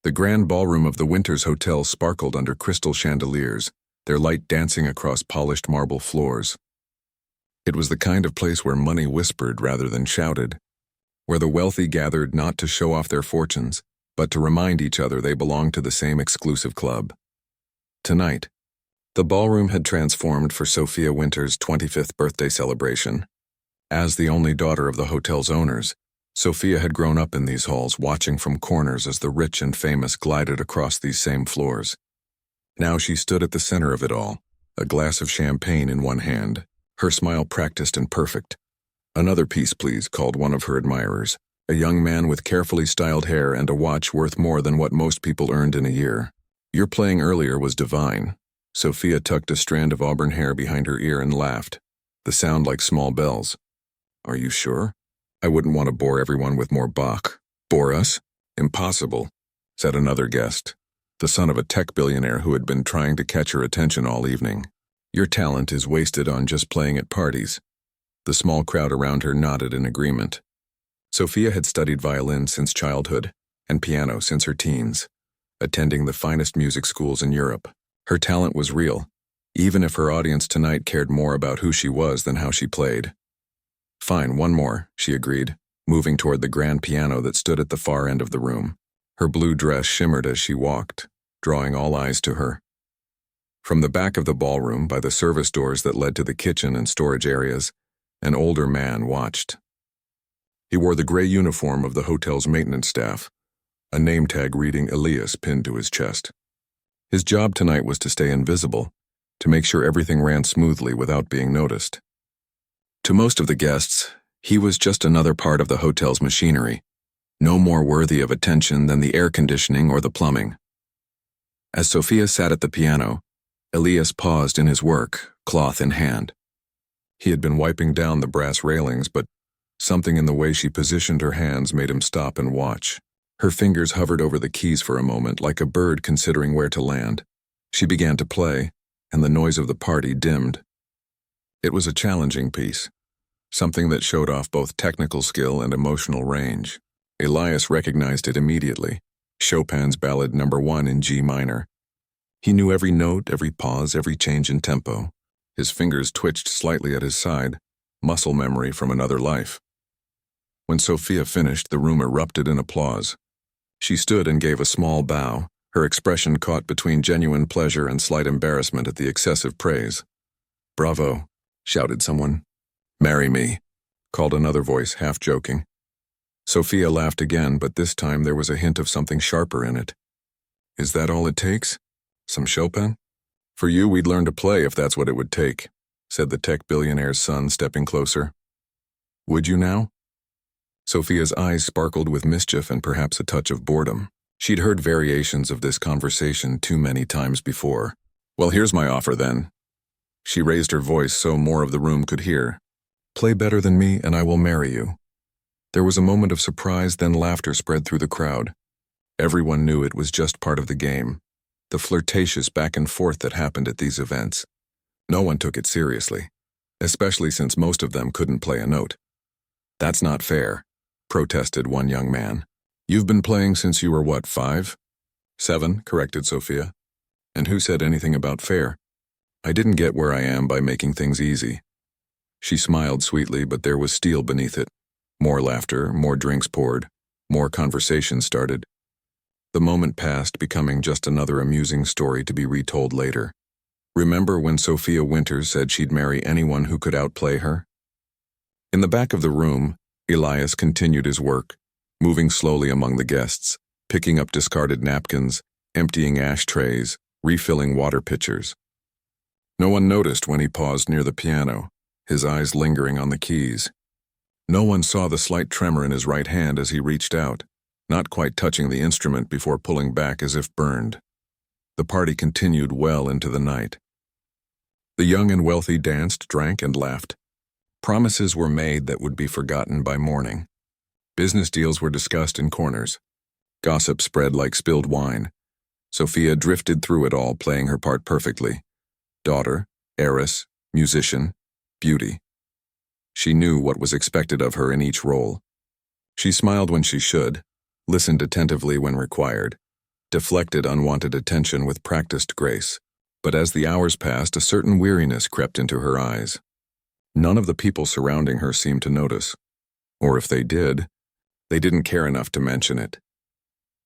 The grand ballroom of the Winters Hotel sparkled under crystal chandeliers, their light dancing across polished marble floors. It was the kind of place where money whispered rather than shouted, where the wealthy gathered not to show off their fortunes, but to remind each other they belonged to the same exclusive club. Tonight, the ballroom had transformed for Sophia Winters' 25th birthday celebration. As the only daughter of the hotel's owners, Sophia had grown up in these halls, watching from corners as the rich and famous glided across these same floors. Now she stood at the center of it all, a glass of champagne in one hand, her smile practiced and perfect. "Another piece, please," called one of her admirers, a young man with carefully styled hair and a watch worth more than what most people earned in a year. "Your playing earlier was divine." Sophia tucked a strand of auburn hair behind her ear and laughed, the sound like small bells. "Are you sure? I wouldn't want to bore everyone with more Bach." "Bore us? Impossible," said another guest, the son of a tech billionaire who had been trying to catch her attention all evening. "Your talent is wasted on just playing at parties." The small crowd around her nodded in agreement. Sophia had studied violin since childhood and piano since her teens, attending the finest music schools in Europe. Her talent was real, even if her audience tonight cared more about who she was than how she played. "Fine, one more," she agreed, moving toward the grand piano that stood at the far end of the room. Her blue dress shimmered as she walked, drawing all eyes to her. From the back of the ballroom, by the service doors that led to the kitchen and storage areas, an older man watched. He wore the gray uniform of the hotel's maintenance staff, a name tag reading Elias pinned to his chest. His job tonight was to stay invisible, to make sure everything ran smoothly without being noticed. To most of the guests, he was just another part of the hotel's machinery, no more worthy of attention than the air conditioning or the plumbing. As Sophia sat at the piano, Elias paused in his work, cloth in hand. He had been wiping down the brass railings, but something in the way she positioned her hands made him stop and watch. Her fingers hovered over the keys for a moment, like a bird considering where to land. She began to play, and the noise of the party dimmed. It was a challenging piece, something that showed off both technical skill and emotional range. Elias recognized it immediately, Chopin's Ballad No. 1 in G minor. He knew every note, every pause, every change in tempo. His fingers twitched slightly at his side, muscle memory from another life. When Sophia finished, the room erupted in applause. She stood and gave a small bow, her expression caught between genuine pleasure and slight embarrassment at the excessive praise. "Bravo," shouted someone. "Marry me," called another voice, half joking. Sophia laughed again, but this time there was a hint of something sharper in it. "Is that all it takes? Some Chopin? For you, we'd learn to play if that's what it would take," said the tech billionaire's son, stepping closer. "Would you now?" Sophia's eyes sparkled with mischief and perhaps a touch of boredom. She'd heard variations of this conversation too many times before. "Well, here's my offer then." She raised her voice so more of the room could hear. "Play better than me and I will marry you." There was a moment of surprise, then laughter spread through the crowd. Everyone knew it was just part of the game, the flirtatious back and forth that happened at these events. No one took it seriously, especially since most of them couldn't play a note. "That's not fair," protested one young man. "You've been playing since you were what, 5? 7, corrected Sophia. "And who said anything about fair? I didn't get where I am by making things easy." She smiled sweetly, but there was steel beneath it. More laughter, more drinks poured, more conversation started. The moment passed, becoming just another amusing story to be retold later. Remember when Sophia Winters said she'd marry anyone who could outplay her? In the back of the room, Elias continued his work, moving slowly among the guests, picking up discarded napkins, emptying ashtrays, refilling water pitchers. No one noticed when he paused near the piano, his eyes lingering on the keys. No one saw the slight tremor in his right hand as he reached out, not quite touching the instrument before pulling back as if burned. The party continued well into the night. The young and wealthy danced, drank, and laughed. Promises were made that would be forgotten by morning. Business deals were discussed in corners. Gossip spread like spilled wine. Sophia drifted through it all, playing her part perfectly. Daughter, heiress, musician, beauty. She knew what was expected of her in each role. She smiled when she should, listened attentively when required, deflected unwanted attention with practiced grace. But as the hours passed, a certain weariness crept into her eyes. None of the people surrounding her seemed to notice. Or if they did, they didn't care enough to mention it.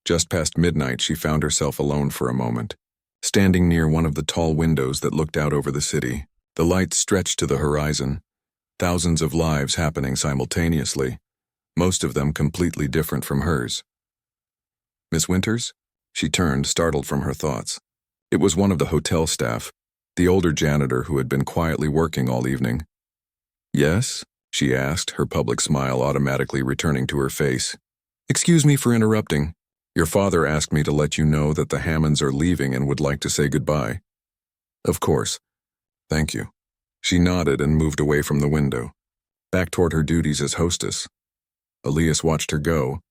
Just past midnight, she found herself alone for a moment, standing near one of the tall windows that looked out over the city. The lights stretched to the horizon, thousands of lives happening simultaneously, most of them completely different from hers. "Miss Winters?" She turned, startled from her thoughts. It was one of the hotel staff, the older janitor who had been quietly working all evening. "Yes?" she asked, her public smile automatically returning to her face. "Excuse me for interrupting. Your father asked me to let you know that the Hammonds are leaving and would like to say goodbye." "Of course. Thank you." She nodded and moved away from the window, back toward her duties as hostess. Elias watched her go,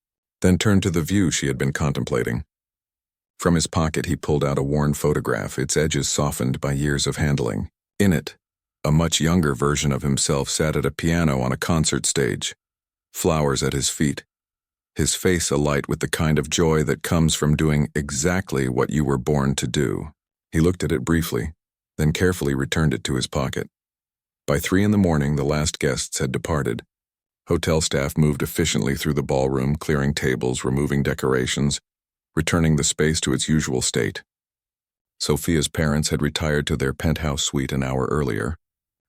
then turned to the view she had been contemplating. From his pocket he pulled out a worn photograph, its edges softened by years of handling. In it, a much younger version of himself sat at a piano on a concert stage, flowers at his feet, his face alight with the kind of joy that comes from doing exactly what you were born to do. He looked at it briefly, then carefully returned it to his pocket. By 3 a.m, the last guests had departed. Hotel staff moved efficiently through the ballroom, clearing tables, removing decorations, returning the space to its usual state. Sophia's parents had retired to their penthouse suite an hour earlier,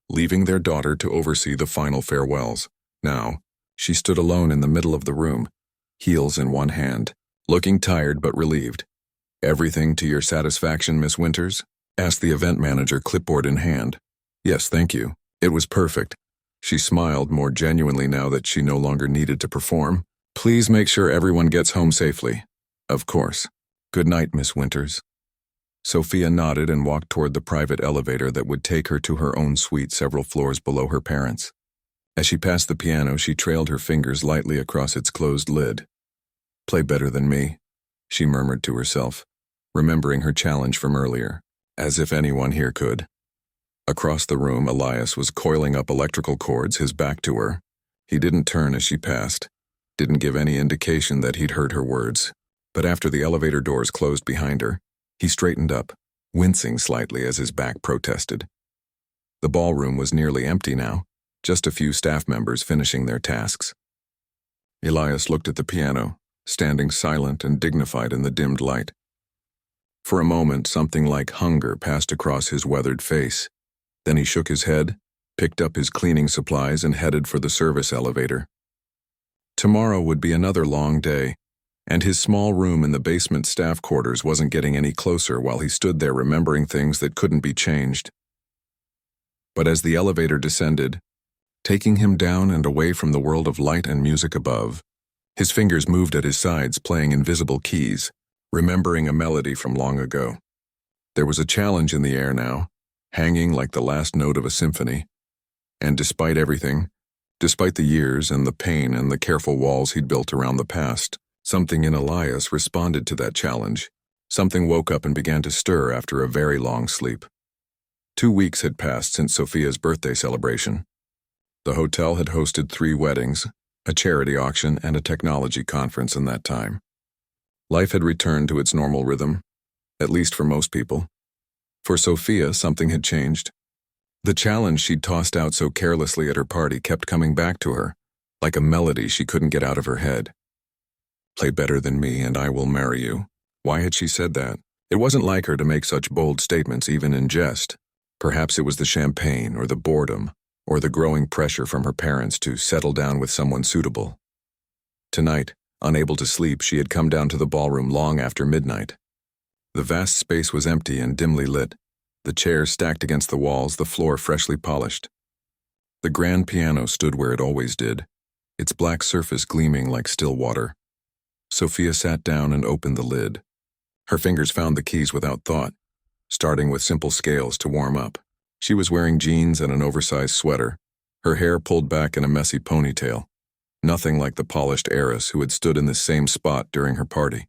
leaving their daughter to oversee the final farewells. Now, she stood alone in the middle of the room, heels in one hand, looking tired but relieved. "Everything to your satisfaction, Miss Winters?" asked the event manager, clipboard in hand. "Yes, thank you. It was perfect." She smiled more genuinely now that she no longer needed to perform. "Please make sure everyone gets home safely." "Of course. Good night, Miss Winters." Sophia nodded and walked toward the private elevator that would take her to her own suite several floors below her parents'. As she passed the piano, she trailed her fingers lightly across its closed lid. "Play better than me," she murmured to herself, remembering her challenge from earlier, as if anyone here could. Across the room, Elias was coiling up electrical cords, his back to her. He didn't turn as she passed, didn't give any indication that he'd heard her words. But after the elevator doors closed behind her, he straightened up, wincing slightly as his back protested. The ballroom was nearly empty now, just a few staff members finishing their tasks. Elias looked at the piano, standing silent and dignified in the dimmed light. For a moment, something like hunger passed across his weathered face. Then he shook his head, picked up his cleaning supplies, and headed for the service elevator. Tomorrow would be another long day, and his small room in the basement staff quarters wasn't getting any closer while he stood there remembering things that couldn't be changed. But as the elevator descended, taking him down and away from the world of light and music above, his fingers moved at his sides, playing invisible keys, remembering a melody from long ago. There was a challenge in the air now, hanging like the last note of a symphony. And despite everything, despite the years and the pain and the careful walls he'd built around the past, something in Elias responded to that challenge. Something woke up and began to stir after a very long sleep. 2 weeks had passed since Sophia's birthday celebration. The hotel had hosted 3 weddings, a charity auction, and a technology conference in that time. Life had returned to its normal rhythm, at least for most people. For Sophia, something had changed. The challenge she'd tossed out so carelessly at her party kept coming back to her, like a melody she couldn't get out of her head. "Play better than me and I will marry you." Why had she said that? It wasn't like her to make such bold statements even in jest. Perhaps it was the champagne or the boredom, or the growing pressure from her parents to settle down with someone suitable. Tonight, unable to sleep, she had come down to the ballroom long after midnight. The vast space was empty and dimly lit, the chairs stacked against the walls, the floor freshly polished. The grand piano stood where it always did, its black surface gleaming like still water. Sophia sat down and opened the lid. Her fingers found the keys without thought, starting with simple scales to warm up. She was wearing jeans and an oversized sweater, her hair pulled back in a messy ponytail, nothing like the polished heiress who had stood in the same spot during her party.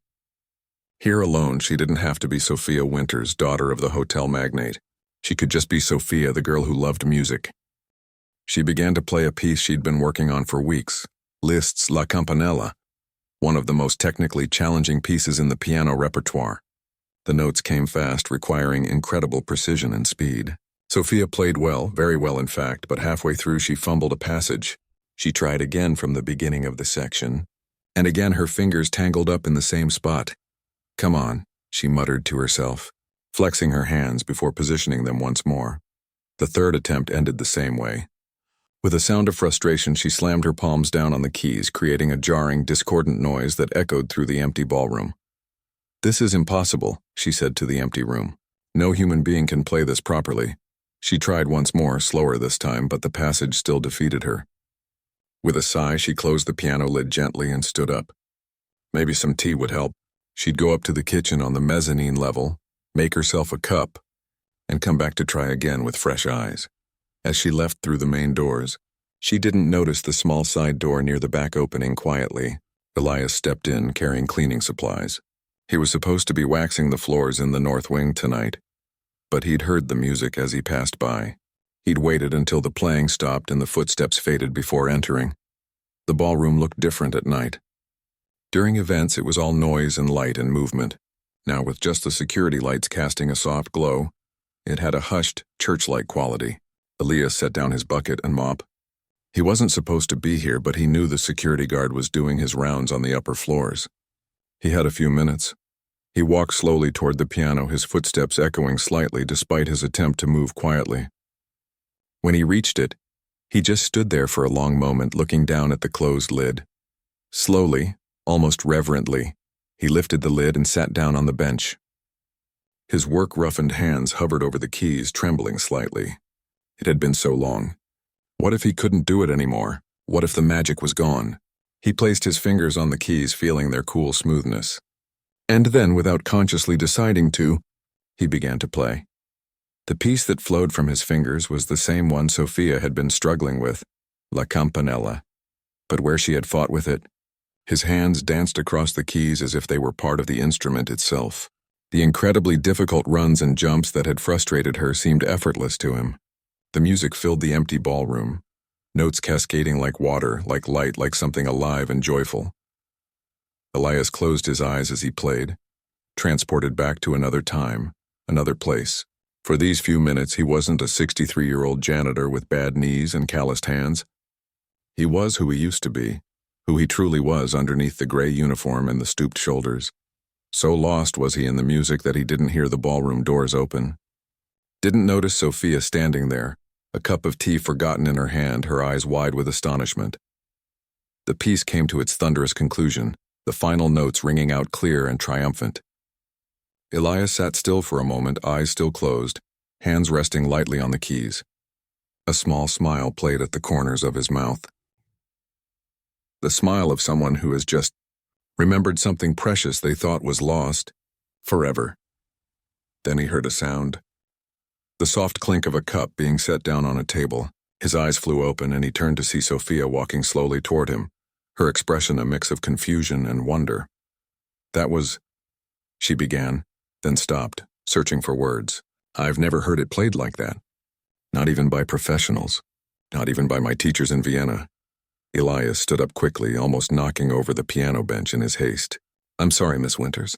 Here alone, she didn't have to be Sophia Winters, daughter of the hotel magnate. She could just be Sophia, the girl who loved music. She began to play a piece she'd been working on for weeks, Liszt's La Campanella. one of the most technically challenging pieces in the piano repertoire. The notes came fast, requiring incredible precision and speed. Sophia played well, very well in fact, but halfway through she fumbled a passage. She tried again from the beginning of the section, and again her fingers tangled up in the same spot. "Come on," she muttered to herself, flexing her hands before positioning them once more. The third attempt ended the same way. With a sound of frustration, she slammed her palms down on the keys, creating a jarring, discordant noise that echoed through the empty ballroom. "This is impossible," she said to the empty room. "No human being can play this properly." She tried once more, slower this time, but the passage still defeated her. With a sigh, she closed the piano lid gently and stood up. Maybe some tea would help. She'd go up to the kitchen on the mezzanine level, make herself a cup, and come back to try again with fresh eyes. As she left through the main doors, she didn't notice the small side door near the back opening quietly. Elias stepped in, carrying cleaning supplies. He was supposed to be waxing the floors in the north wing tonight, but he'd heard the music as he passed by. He'd waited until the playing stopped and the footsteps faded before entering. The ballroom looked different at night. During events, it was all noise and light and movement. Now, with just the security lights casting a soft glow, it had a hushed, church-like quality. Elias set down his bucket and mop. He wasn't supposed to be here, but he knew the security guard was doing his rounds on the upper floors. He had a few minutes. He walked slowly toward the piano, his footsteps echoing slightly despite his attempt to move quietly. When he reached it, he just stood there for a long moment, looking down at the closed lid. Slowly, almost reverently, he lifted the lid and sat down on the bench. His work-roughened hands hovered over the keys, trembling slightly. It had been so long. What if he couldn't do it anymore? What if the magic was gone? He placed his fingers on the keys, feeling their cool smoothness. And then, without consciously deciding to, he began to play. The piece that flowed from his fingers was the same one Sophia had been struggling with, La Campanella. But where she had fought with it, his hands danced across the keys as if they were part of the instrument itself. The incredibly difficult runs and jumps that had frustrated her seemed effortless to him. The music filled the empty ballroom, notes cascading like water, like light, like something alive and joyful. Elias closed his eyes as he played, transported back to another time, another place. For these few minutes, he wasn't a 63-year-old janitor with bad knees and calloused hands. He was who he used to be, who he truly was underneath the gray uniform and the stooped shoulders. So lost was he in the music that he didn't hear the ballroom doors open. Didn't notice Sophia standing there, a cup of tea forgotten in her hand, her eyes wide with astonishment. The piece came to its thunderous conclusion, the final notes ringing out clear and triumphant. Elias sat still for a moment, eyes still closed, hands resting lightly on the keys. A small smile played at the corners of his mouth. The smile of someone who has just remembered something precious they thought was lost forever. Then he heard a sound. The soft clink of a cup being set down on a table. His eyes flew open and he turned to see Sophia walking slowly toward him, her expression a mix of confusion and wonder. "That was," she began, then stopped, searching for words. "I've never heard it played like that. Not even by professionals. Not even by my teachers in Vienna." Elias stood up quickly, almost knocking over the piano bench in his haste. "I'm sorry, Miss Winters.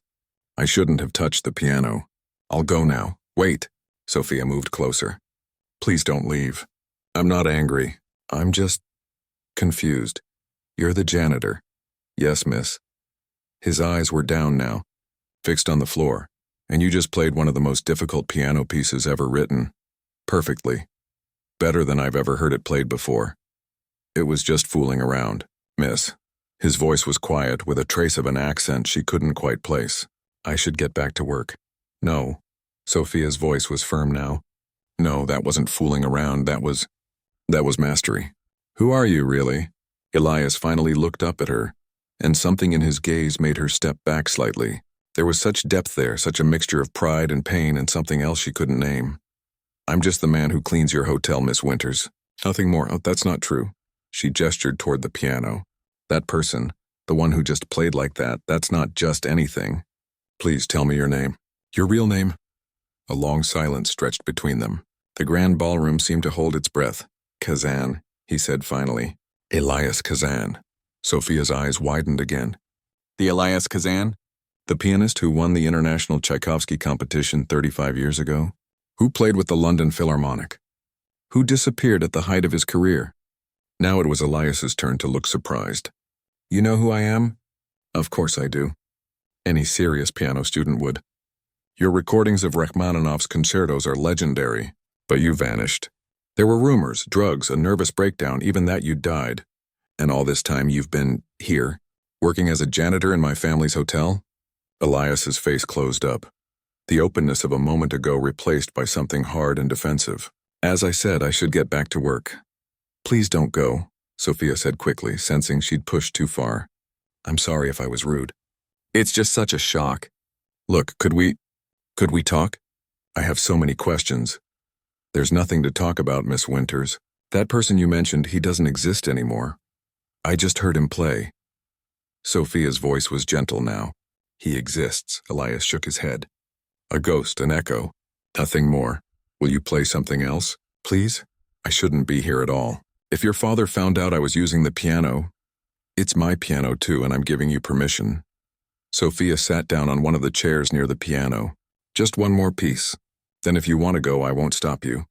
I shouldn't have touched the piano. I'll go now. Wait." Sophia moved closer. "Please don't leave. I'm not angry. I'm just confused. You're the janitor." "Yes, miss." His eyes were down now, fixed on the floor. "And you just played one of the most difficult piano pieces ever written. Perfectly. Better than I've ever heard it played before. It was just fooling around, miss." His voice was quiet, with a trace of an accent she couldn't quite place. "I should get back to work." "No." Sophia's voice was firm now. "No, that wasn't fooling around, that was mastery." "Who are you, really?" Elias finally looked up at her, and something in his gaze made her step back slightly. There was such depth there, such a mixture of pride and pain and something else she couldn't name. "I'm just the man who cleans your hotel, Miss Winters. Nothing more." "Oh, that's not true." She gestured toward the piano. "That person, the one who just played like that, that's not just anything. Please tell me your name." "Your real name?" A long silence stretched between them. The grand ballroom seemed to hold its breath. "Kazan," he said finally. "Elias Kazan." Sophia's eyes widened again. The Elias Kazan? The pianist who won the International Tchaikovsky competition 35 years ago? Who played with the London Philharmonic? Who disappeared at the height of his career? Now it was Elias's turn to look surprised. You know who I am? Of course I do. Any serious piano student would. Your recordings of Rachmaninoff's concertos are legendary, but you vanished. There were rumors, drugs, a nervous breakdown, even that you died. And all this time you've been here, working as a janitor in my family's hotel? Elias's face closed up, the openness of a moment ago replaced by something hard and defensive. As I said, I should get back to work. Please don't go, Sophia said quickly, sensing she'd pushed too far. I'm sorry if I was rude. It's just such a shock. Look, could we talk? I have so many questions. There's nothing to talk about, Miss Winters. That person you mentioned, he doesn't exist anymore. I just heard him play. Sophia's voice was gentle now. He exists, Elias shook his head. A ghost, an echo. Nothing more. Will you play something else, please? I shouldn't be here at all. If your father found out I was using the piano, it's my piano too, and I'm giving you permission. Sophia sat down on one of the chairs near the piano. Just one more piece. Then if you want to go, I won't stop you.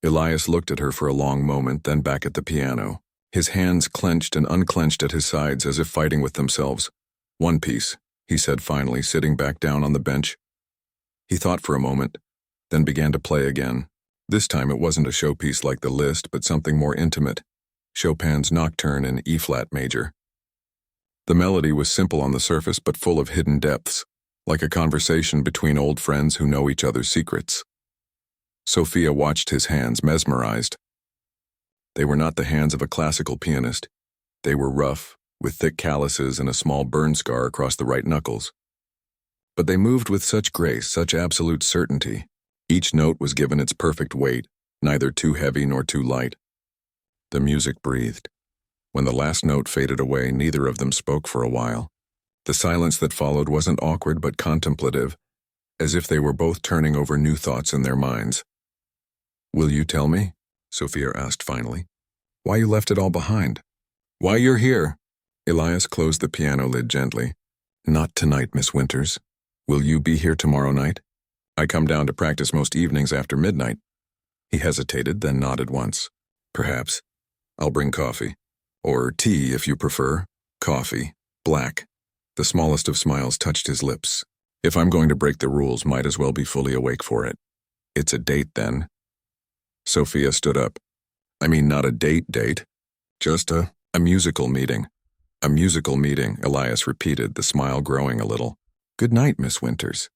Elias looked at her for a long moment, then back at the piano. His hands clenched and unclenched at his sides as if fighting with themselves. One piece, he said finally, sitting back down on the bench. He thought for a moment, then began to play again. This time it wasn't a showpiece like the list, but something more intimate. Chopin's Nocturne in E-flat major. The melody was simple on the surface but full of hidden depths, like a conversation between old friends who know each other's secrets. Sophia watched his hands, mesmerized. They were not the hands of a classical pianist. They were rough, with thick calluses and a small burn scar across the right knuckles. But they moved with such grace, such absolute certainty. Each note was given its perfect weight, neither too heavy nor too light. The music breathed. When the last note faded away, neither of them spoke for a while. The silence that followed wasn't awkward but contemplative, as if they were both turning over new thoughts in their minds. Will you tell me, Sophia asked finally, why you left it all behind? Why you're here? Elias closed the piano lid gently. Not tonight, Miss Winters. Will you be here tomorrow night? I come down to practice most evenings after midnight. He hesitated, then nodded once. Perhaps. I'll bring coffee. Or tea, if you prefer. Coffee. Black. The smallest of smiles touched his lips. If I'm going to break the rules, might as well be fully awake for it. It's a date, then. Sophia stood up. I mean, not a date, just a musical meeting. A musical meeting, Elias repeated, the smile growing a little. Good night, Miss Winters.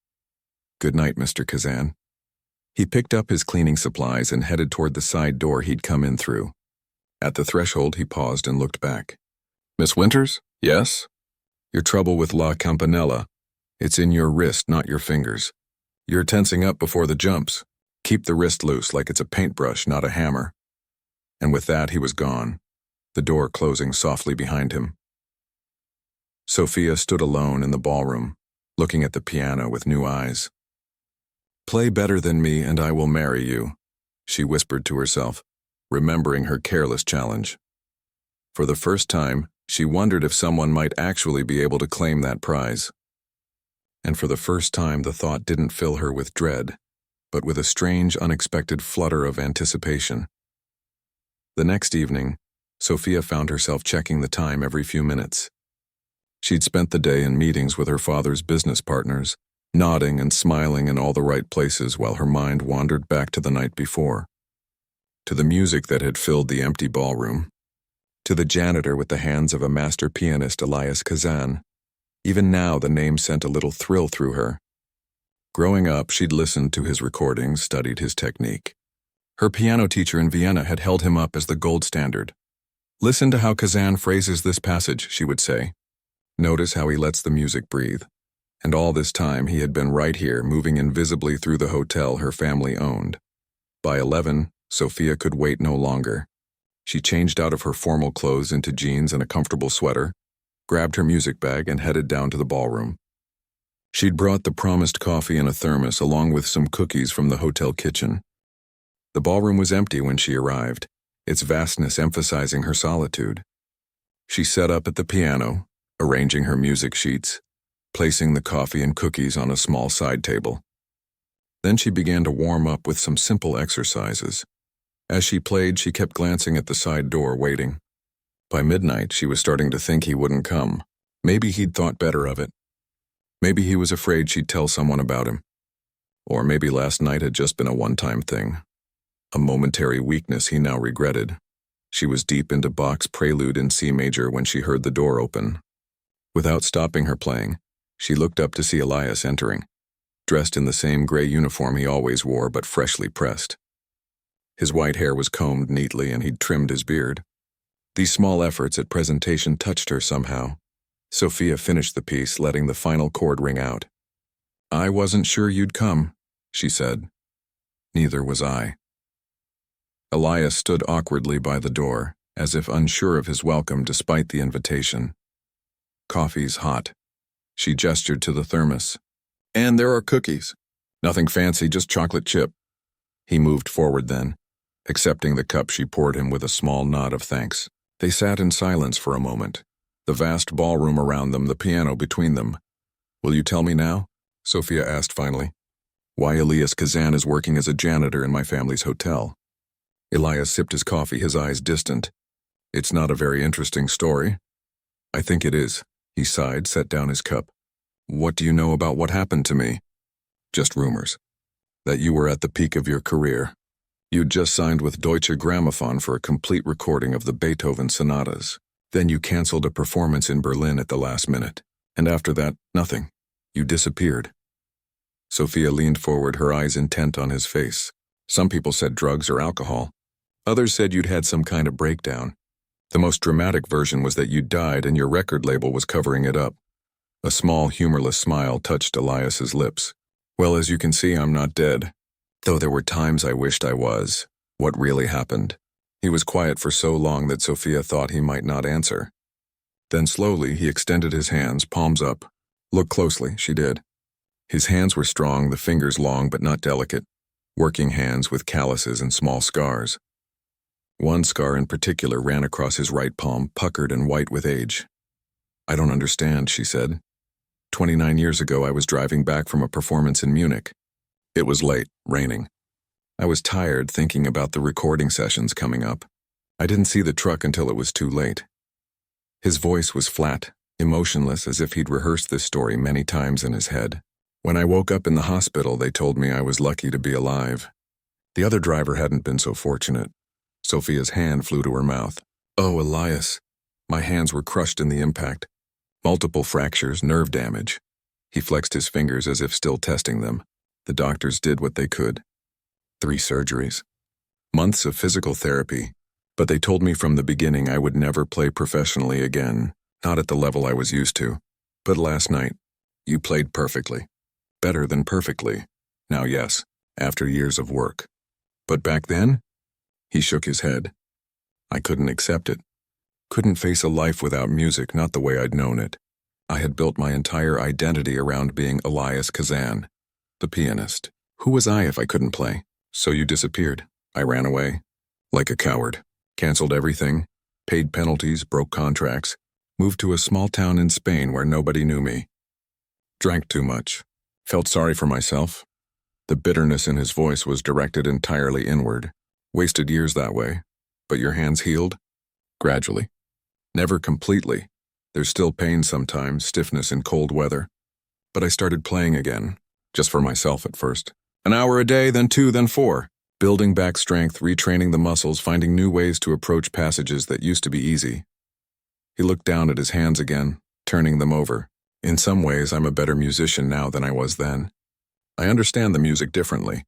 Good night, Mr. Kazan. He picked up his cleaning supplies and headed toward the side door he'd come in through. At the threshold, he paused and looked back. Miss Winters? Yes? Your trouble with La Campanella. It's in your wrist, not your fingers. You're tensing up before the jumps. Keep the wrist loose like it's a paintbrush, not a hammer. And with that, he was gone, the door closing softly behind him. Sophia stood alone in the ballroom, looking at the piano with new eyes. Play better than me and I will marry you, she whispered to herself, remembering her careless challenge. For the first time, she wondered if someone might actually be able to claim that prize. And for the first time, the thought didn't fill her with dread, but with a strange, unexpected flutter of anticipation. The next evening, Sophia found herself checking the time every few minutes. She'd spent the day in meetings with her father's business partners, nodding and smiling in all the right places while her mind wandered back to the night before. To the music that had filled the empty ballroom. To the janitor with the hands of a master pianist, Elias Kazan. Even now, the name sent a little thrill through her. Growing up, she'd listened to his recordings, studied his technique. Her piano teacher in Vienna had held him up as the gold standard. Listen to how Kazan phrases this passage, she would say. Notice how he lets the music breathe. And all this time, he had been right here, moving invisibly through the hotel her family owned. By 11, Sophia could wait no longer. She changed out of her formal clothes into jeans and a comfortable sweater, grabbed her music bag, and headed down to the ballroom. She'd brought the promised coffee in a thermos along with some cookies from the hotel kitchen. The ballroom was empty when she arrived, its vastness emphasizing her solitude. She sat up at the piano, arranging her music sheets, placing the coffee and cookies on a small side table. Then she began to warm up with some simple exercises. As she played, she kept glancing at the side door, waiting. By midnight, she was starting to think he wouldn't come. Maybe he'd thought better of it. Maybe he was afraid she'd tell someone about him. Or maybe last night had just been a one-time thing. A momentary weakness he now regretted. She was deep into Bach's Prelude in C major when she heard the door open. Without stopping her playing, she looked up to see Elias entering, dressed in the same gray uniform he always wore but freshly pressed. His white hair was combed neatly and he'd trimmed his beard. These small efforts at presentation touched her somehow. Sophia finished the piece, letting the final chord ring out. "I wasn't sure you'd come," she said. "Neither was I." Elias stood awkwardly by the door, as if unsure of his welcome despite the invitation. "Coffee's hot." She gestured to the thermos. "And there are cookies. Nothing fancy, just chocolate chip." He moved forward then, accepting the cup she poured him with a small nod of thanks. They sat in silence for a moment, the vast ballroom around them, the piano between them. "Will you tell me now?" Sophia asked finally. "Why Elias Kazan is working as a janitor in my family's hotel." Elias sipped his coffee, his eyes distant. "It's not a very interesting story." "I think it is." He sighed, set down his cup. "What do you know about what happened to me?" "Just rumors. That you were at the peak of your career. You'd just signed with Deutsche Grammophon for a complete recording of the Beethoven sonatas. Then you canceled a performance in Berlin at the last minute. And after that, nothing. You disappeared." Sophia leaned forward, her eyes intent on his face. "Some people said drugs or alcohol. Others said you'd had some kind of breakdown. The most dramatic version was that you died and your record label was covering it up." A small, humorless smile touched Elias's lips. "Well, as you can see, I'm not dead. Though there were times I wished I was. What really happened?" He was quiet for so long that Sophia thought he might not answer. Then slowly he extended his hands, palms up. "Look closely," she did. His hands were strong, the fingers long but not delicate. Working hands with calluses and small scars. One scar in particular ran across his right palm, puckered and white with age. "I don't understand," she said. 29 years ago I was driving back from a performance in Munich. It was late, raining. I was tired thinking about the recording sessions coming up. I didn't see the truck until it was too late." His voice was flat, emotionless, as if he'd rehearsed this story many times in his head. "When I woke up in the hospital, they told me I was lucky to be alive. The other driver hadn't been so fortunate." Sophia's hand flew to her mouth. "Oh, Elias." My hands were crushed in the impact. Multiple fractures, nerve damage. He flexed his fingers as if still testing them. The doctors did what they could. 3 surgeries. Months of physical therapy. But they told me from the beginning I would never play professionally again. Not at the level I was used to. But last night, you played perfectly. Better than perfectly. Now yes, after years of work. But back then? He shook his head. I couldn't accept it. Couldn't face a life without music, not the way I'd known it. I had built my entire identity around being Elias Kazan, the pianist. Who was I if I couldn't play? So you disappeared. I ran away. Like a coward. Canceled everything. Paid penalties, broke contracts. Moved to a small town in Spain where nobody knew me. Drank too much. Felt sorry for myself. The bitterness in his voice was directed entirely inward. Wasted years that way. But your hands healed? Gradually. Never completely. There's still pain sometimes, stiffness in cold weather. But I started playing again. Just for myself at first. An hour a day, then 2, then 4. Building back strength, retraining the muscles, finding new ways to approach passages that used to be easy. He looked down at his hands again, turning them over. In some ways, I'm a better musician now than I was then. I understand the music differently.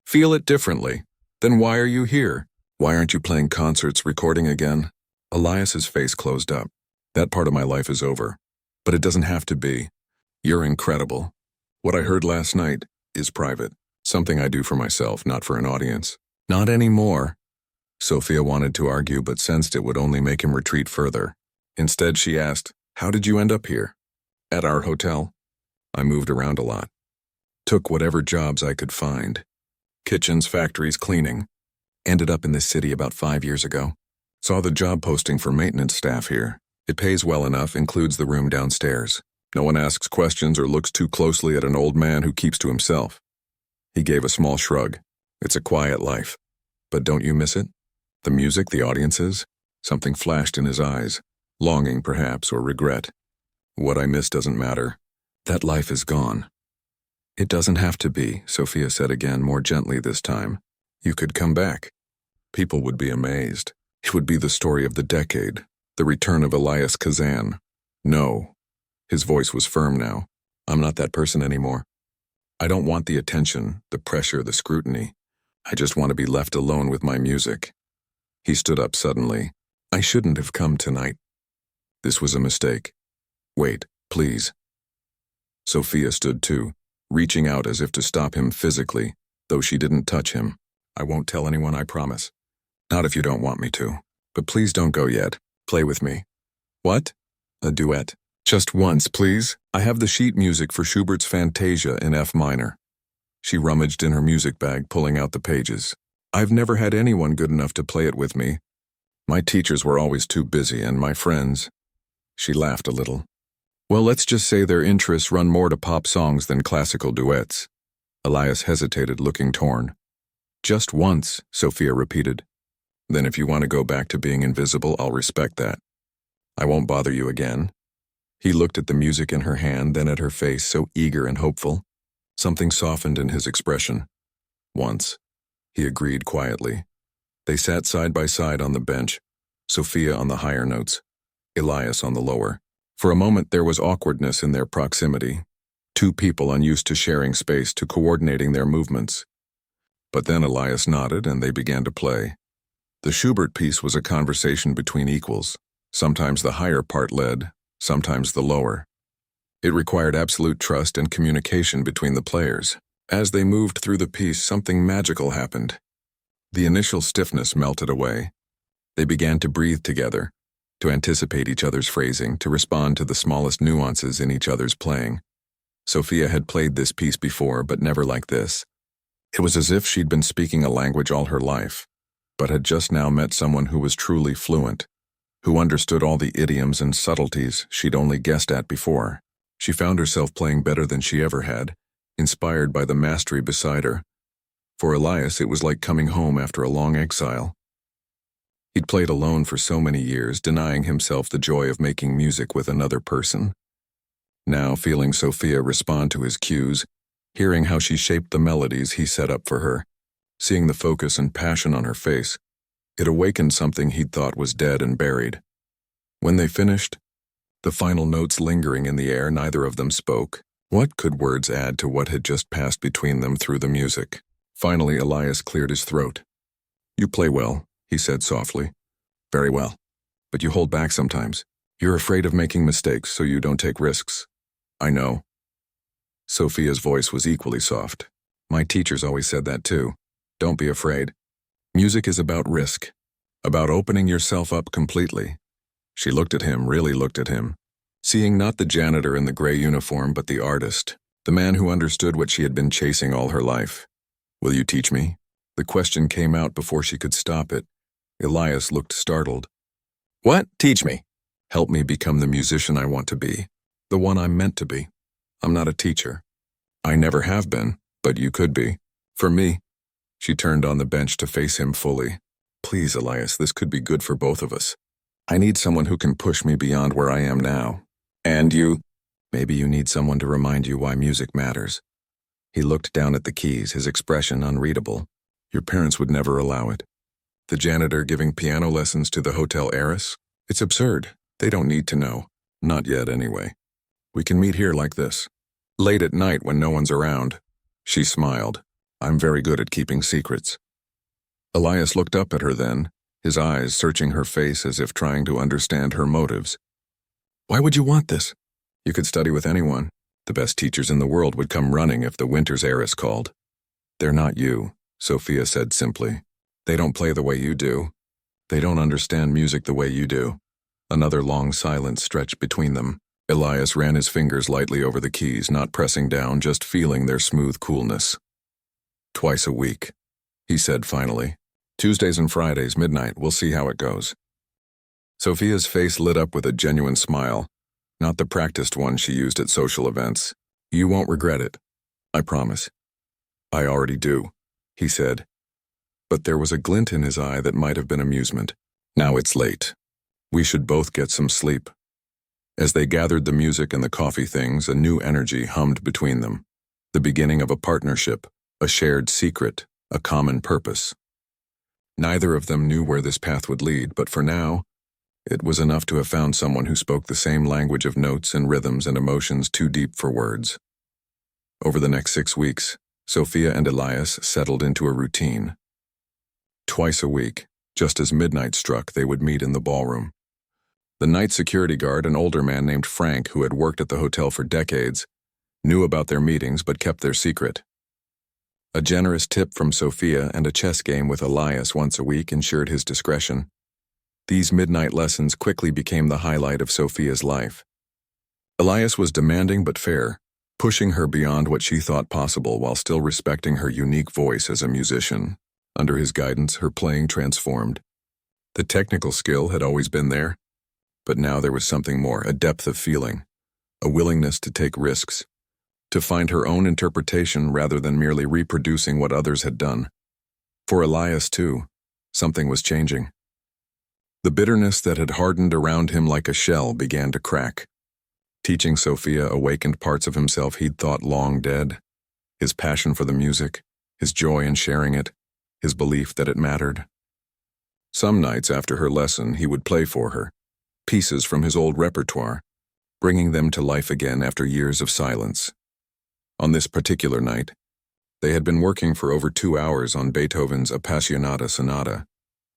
Feel it differently. Then why are you here? Why aren't you playing concerts, recording again? Elias's face closed up. That part of my life is over. But it doesn't have to be. You're incredible. What I heard last night is private. Something I do for myself, not for an audience. Not anymore. Sophia wanted to argue but sensed it would only make him retreat further. Instead, she asked, "How did you end up here?" "At our hotel." I moved around a lot. Took whatever jobs I could find. Kitchens, factories, cleaning. Ended up in this city about 5 years ago. Saw the job posting for maintenance staff here. It pays well enough, includes the room downstairs. No one asks questions or looks too closely at an old man who keeps to himself. He gave a small shrug. It's a quiet life. But don't you miss it? The music, the audiences? Something flashed in his eyes. Longing, perhaps, or regret. What I miss doesn't matter. That life is gone. It doesn't have to be, Sophia said again, more gently this time. You could come back. People would be amazed. It would be the story of the decade, the return of Elias Kazan. No. His voice was firm now. I'm not that person anymore. I don't want the attention, the pressure, the scrutiny. I just want to be left alone with my music. He stood up suddenly. I shouldn't have come tonight. This was a mistake. Wait, please. Sophia stood too, reaching out as if to stop him physically, though she didn't touch him. I won't tell anyone, I promise. Not if you don't want me to. But please don't go yet. Play with me. What? A duet. Just once, please. I have the sheet music for Schubert's Fantasia in F minor. She rummaged in her music bag, pulling out the pages. I've never had anyone good enough to play it with me. My teachers were always too busy, and my friends. She laughed a little. Well, let's just say their interests run more to pop songs than classical duets. Elias hesitated, looking torn. Just once, Sophia repeated. Then if you want to go back to being invisible, I'll respect that. I won't bother you again. He looked at the music in her hand, then at her face, so eager and hopeful. Something softened in his expression. Once, he agreed quietly. They sat side by side on the bench, Sophia on the higher notes, Elias on the lower. For a moment there was awkwardness in their proximity, two people unused to sharing space, to coordinating their movements. But then Elias nodded and they began to play. The Schubert piece was a conversation between equals. Sometimes the higher part led, sometimes the lower. It required absolute trust and communication between the players. As they moved through the piece, something magical happened. The initial stiffness melted away. They began to breathe together, to anticipate each other's phrasing, to respond to the smallest nuances in each other's playing. Sophia had played this piece before, but never like this. It was as if she'd been speaking a language all her life, but had just now met someone who was truly fluent, who understood all the idioms and subtleties she'd only guessed at before. She found herself playing better than she ever had, inspired by the mastery beside her. For Elias, it was like coming home after a long exile. He'd played alone for so many years, denying himself the joy of making music with another person. Now, feeling Sophia respond to his cues, hearing how she shaped the melodies he set up for her, seeing the focus and passion on her face, it awakened something he'd thought was dead and buried. When they finished, the final notes lingering in the air, neither of them spoke. What could words add to what had just passed between them through the music? Finally, Elias cleared his throat. You play well, he said softly. Very well. But you hold back sometimes. You're afraid of making mistakes, so you don't take risks. I know. Sophia's voice was equally soft. My teachers always said that too. Don't be afraid. Music is about risk, about opening yourself up completely. She looked at him, really looked at him, seeing not the janitor in the gray uniform, but the artist, the man who understood what she had been chasing all her life. Will you teach me? The question came out before she could stop it. Elias looked startled. What? Teach me. Help me become the musician I want to be, the one I'm meant to be. I'm not a teacher. I never have been, but you could be. For me. She turned on the bench to face him fully. Please, Elias, this could be good for both of us. I need someone who can push me beyond where I am now. And you? Maybe you need someone to remind you why music matters. He looked down at the keys, his expression unreadable. Your parents would never allow it. The janitor giving piano lessons to the hotel heiress? It's absurd. They don't need to know. Not yet, anyway. We can meet here like this. Late at night when no one's around. She smiled. I'm very good at keeping secrets. Elias looked up at her then, his eyes searching her face as if trying to understand her motives. Why would you want this? You could study with anyone. The best teachers in the world would come running if the winter's heiress called. They're not you, Sophia said simply. They don't play the way you do. They don't understand music the way you do. Another long silence stretched between them. Elias ran his fingers lightly over the keys, not pressing down, just feeling their smooth coolness. Twice a week, he said finally. Tuesdays and Fridays, midnight, we'll see how it goes. Sophia's face lit up with a genuine smile, not the practiced one she used at social events. You won't regret it. I promise. I already do, he said. But there was a glint in his eye that might have been amusement. Now it's late. We should both get some sleep. As they gathered the music and the coffee things, a new energy hummed between them. The beginning of a partnership, a shared secret, a common purpose. Neither of them knew where this path would lead, but for now, it was enough to have found someone who spoke the same language of notes and rhythms and emotions too deep for words. Over the next 6 weeks, Sophia and Elias settled into a routine. Twice a week, just as midnight struck, they would meet in the ballroom. The night security guard, an older man named Frank who had worked at the hotel for decades, knew about their meetings but kept their secret. A generous tip from Sophia and a chess game with Elias once a week ensured his discretion. These midnight lessons quickly became the highlight of Sophia's life. Elias was demanding but fair, pushing her beyond what she thought possible while still respecting her unique voice as a musician. Under his guidance, her playing transformed. The technical skill had always been there, but now there was something more, a depth of feeling, a willingness to take risks, to find her own interpretation rather than merely reproducing what others had done. For Elias, too, something was changing. The bitterness that had hardened around him like a shell began to crack. Teaching Sophia awakened parts of himself he'd thought long dead. His passion for the music, his joy in sharing it, his belief that it mattered. Some nights after her lesson, he would play for her, pieces from his old repertoire, bringing them to life again after years of silence. On this particular night, they had been working for over 2 hours on Beethoven's Appassionata Sonata.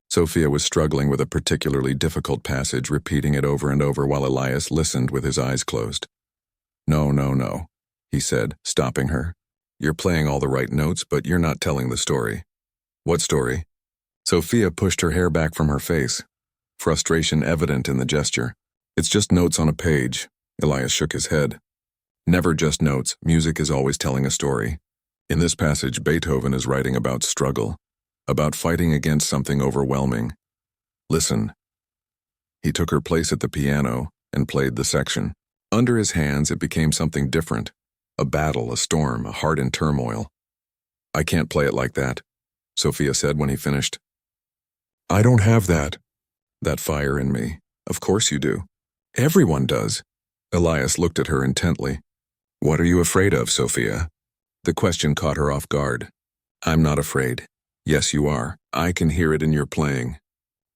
Sophia was struggling with a particularly difficult passage, repeating it over and over while Elias listened with his eyes closed. No, no, no, he said, stopping her. You're playing all the right notes, but you're not telling the story. What story? Sophia pushed her hair back from her face, frustration evident in the gesture. It's just notes on a page. Elias shook his head. Never just notes. Music is always telling a story. In this passage, Beethoven is writing about struggle, about fighting against something overwhelming. Listen. He took her place at the piano and played the section. Under his hands, it became something different. A battle, a storm, a heart in turmoil. I can't play it like that, Sophia said when he finished. I don't have that fire in me. Of course you do. Everyone does. Elias looked at her intently. What are you afraid of, Sophia? The question caught her off guard. I'm not afraid. Yes, you are. I can hear it in your playing.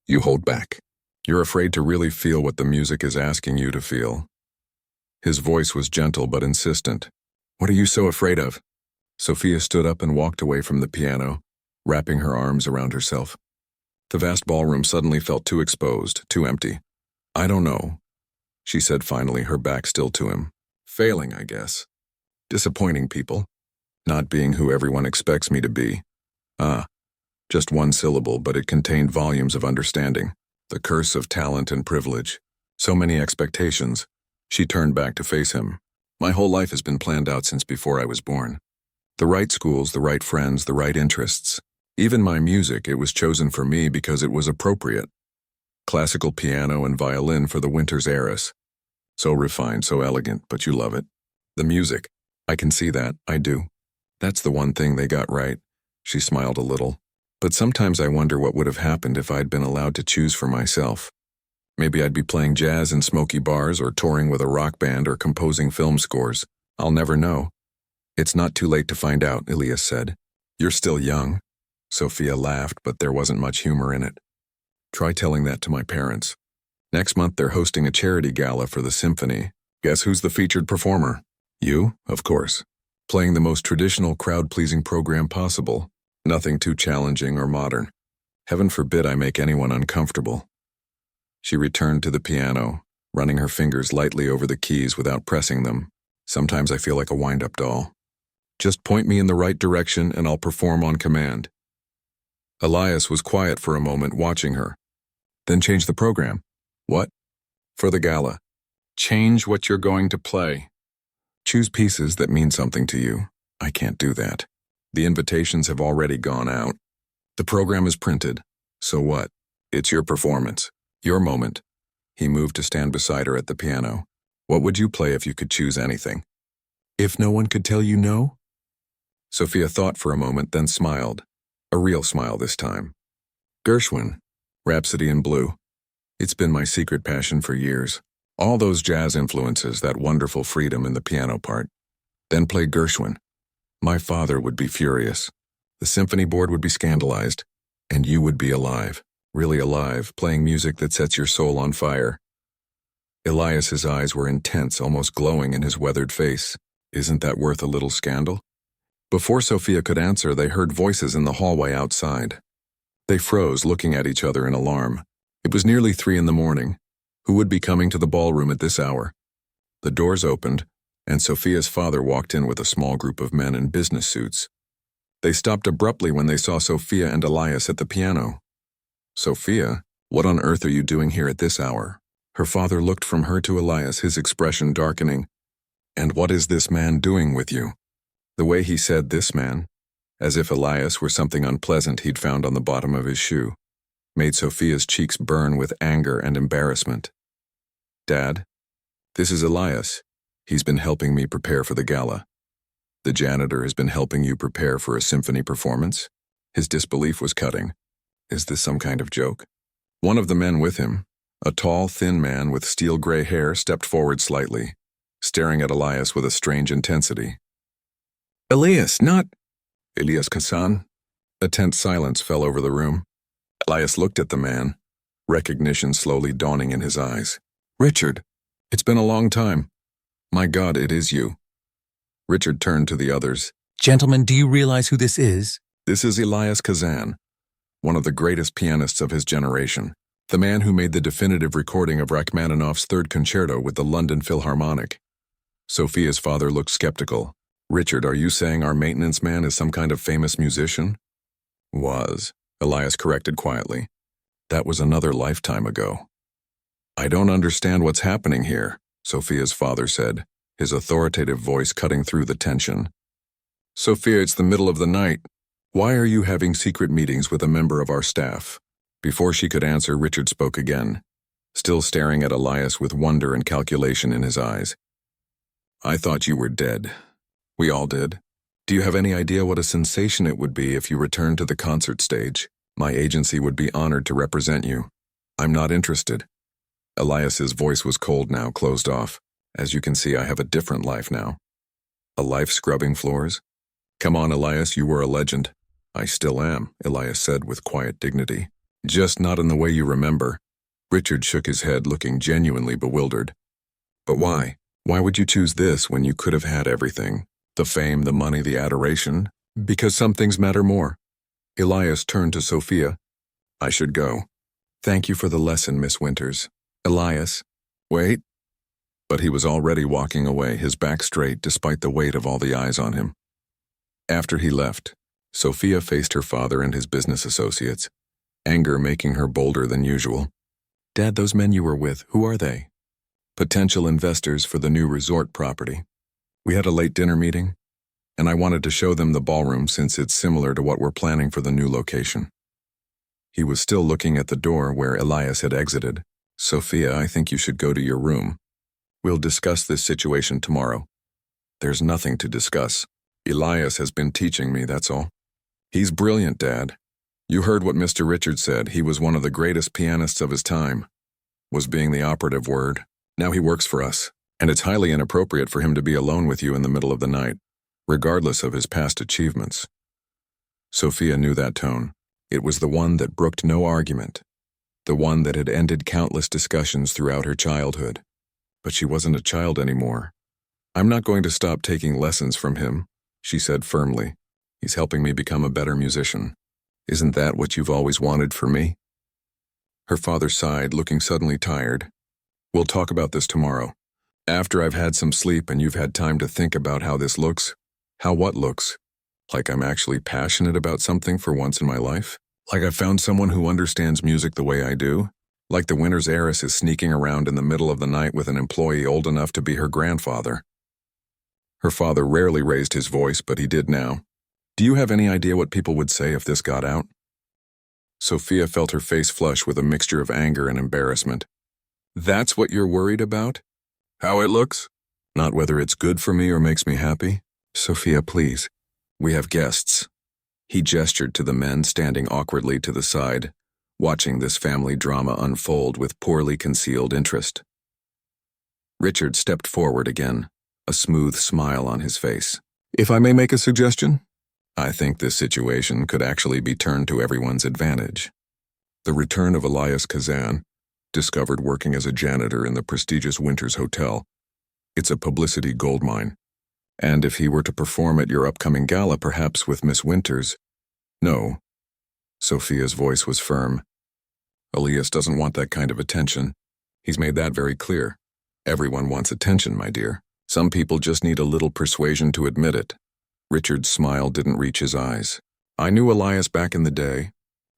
You hold back. You're afraid to really feel what the music is asking you to feel. His voice was gentle but insistent. What are you so afraid of? Sophia stood up and walked away from the piano, wrapping her arms around herself. The vast ballroom suddenly felt too exposed, too empty. I don't know, she said finally, her back still to him. Failing, I guess. Disappointing people. Not being who everyone expects me to be. Just one syllable, but it contained volumes of understanding. The curse of talent and privilege. So many expectations. She turned back to face him. My whole life has been planned out since before I was born. The right schools, the right friends, the right interests. Even my music, it was chosen for me because it was appropriate. Classical piano and violin for the winter's heiress. So refined, so elegant, but you love it. The music. I can see that, I do. That's the one thing they got right. She smiled a little. But sometimes I wonder what would have happened if I'd been allowed to choose for myself. Maybe I'd be playing jazz in smoky bars or touring with a rock band or composing film scores. I'll never know. It's not too late to find out, Elias said. You're still young. Sophia laughed, but there wasn't much humor in it. Try telling that to my parents. Next month they're hosting a charity gala for the symphony. Guess who's the featured performer? You, of course. Playing the most traditional crowd-pleasing program possible. Nothing too challenging or modern. Heaven forbid I make anyone uncomfortable. She returned to the piano, running her fingers lightly over the keys without pressing them. Sometimes I feel like a wind-up doll. Just point me in the right direction and I'll perform on command. Elias was quiet for a moment, watching her. Then change the program. What? For the gala. Change what you're going to play. Choose pieces that mean something to you. I can't do that. The invitations have already gone out. The program is printed. So what? It's your performance. Your moment. He moved to stand beside her at the piano. What would you play if you could choose anything? If no one could tell you no? Sophia thought for a moment, then smiled. A real smile this time. Gershwin, Rhapsody in Blue. It's been my secret passion for years. All those jazz influences, that wonderful freedom in the piano part. Then play Gershwin. My father would be furious. The symphony board would be scandalized. And you would be alive, really alive, playing music that sets your soul on fire. Elias's eyes were intense, almost glowing in his weathered face. Isn't that worth a little scandal? Before Sophia could answer, they heard voices in the hallway outside. They froze, looking at each other in alarm. It was nearly 3 a.m. Who would be coming to the ballroom at this hour? The doors opened, and Sophia's father walked in with a small group of men in business suits. They stopped abruptly when they saw Sophia and Elias at the piano. Sophia, what on earth are you doing here at this hour? Her father looked from her to Elias, his expression darkening. And what is this man doing with you? The way he said this man, as if Elias were something unpleasant he'd found on the bottom of his shoe, made Sophia's cheeks burn with anger and embarrassment. Dad, this is Elias. He's been helping me prepare for the gala. The janitor has been helping you prepare for a symphony performance? His disbelief was cutting. Is this some kind of joke? One of the men with him, a tall, thin man with steel-gray hair, stepped forward slightly, staring at Elias with a strange intensity. Elias, not... Elias Kazan? A tense silence fell over the room. Elias looked at the man, recognition slowly dawning in his eyes. Richard, it's been a long time. My God, it is you. Richard turned to the others. Gentlemen, do you realize who this is? This is Elias Kazan, one of the greatest pianists of his generation, the man who made the definitive recording of Rachmaninoff's Third Concerto with the London Philharmonic. Sophia's father looked skeptical. Richard, are you saying our maintenance man is some kind of famous musician? Was, Elias corrected quietly. That was another lifetime ago. I don't understand what's happening here, Sophia's father said, his authoritative voice cutting through the tension. Sophia, it's the middle of the night. Why are you having secret meetings with a member of our staff? Before she could answer, Richard spoke again, still staring at Elias with wonder and calculation in his eyes. I thought you were dead. We all did. Do you have any idea what a sensation it would be if you returned to the concert stage? My agency would be honored to represent you. I'm not interested. Elias's voice was cold now, closed off. As you can see, I have a different life now. A life scrubbing floors? Come on, Elias, you were a legend. I still am, Elias said with quiet dignity. Just not in the way you remember. Richard shook his head, looking genuinely bewildered. But why? Why would you choose this when you could have had everything? The fame, the money, the adoration? Because some things matter more. Elias turned to Sophia. I should go. Thank you for the lesson, Miss Winters. Elias. Wait. But he was already walking away, his back straight despite the weight of all the eyes on him. After he left, Sophia faced her father and his business associates, anger making her bolder than usual. Dad, those men you were with, who are they? Potential investors for the new resort property. We had a late dinner meeting, and I wanted to show them the ballroom since it's similar to what we're planning for the new location. He was still looking at the door where Elias had exited. Sophia, I think you should go to your room. We'll discuss this situation tomorrow. There's nothing to discuss. Elias has been teaching me, that's all. He's brilliant, Dad. You heard what Mr. Richard said. He was one of the greatest pianists of his time. Was being the operative word. Now he works for us, and it's highly inappropriate for him to be alone with you in the middle of the night, regardless of his past achievements. Sophia knew that tone. It was the one that brooked no argument, the one that had ended countless discussions throughout her childhood. But she wasn't a child anymore. I'm not going to stop taking lessons from him, she said firmly. He's helping me become a better musician. Isn't that what you've always wanted for me? Her father sighed, looking suddenly tired. We'll talk about this tomorrow. After I've had some sleep and you've had time to think about how this looks. How what looks? Like I'm actually passionate about something for once in my life? Like I found someone who understands music the way I do? Like the Winter's heiress is sneaking around in the middle of the night with an employee old enough to be her grandfather? Her father rarely raised his voice, but he did now. Do you have any idea what people would say if this got out? Sophia felt her face flush with a mixture of anger and embarrassment. That's what you're worried about? How it looks? Not whether it's good for me or makes me happy? Sophia, please. We have guests. He gestured to the men standing awkwardly to the side, watching this family drama unfold with poorly concealed interest. Richard stepped forward again, a smooth smile on his face. If I may make a suggestion? I think this situation could actually be turned to everyone's advantage. The return of Elias Kazan, discovered working as a janitor in the prestigious Winters Hotel. It's a publicity goldmine. And if he were to perform at your upcoming gala, perhaps with Miss Winters— No. Sophia's voice was firm. Elias doesn't want that kind of attention. He's made that very clear. Everyone wants attention, my dear. Some people just need a little persuasion to admit it. Richard's smile didn't reach his eyes. I knew Elias back in the day.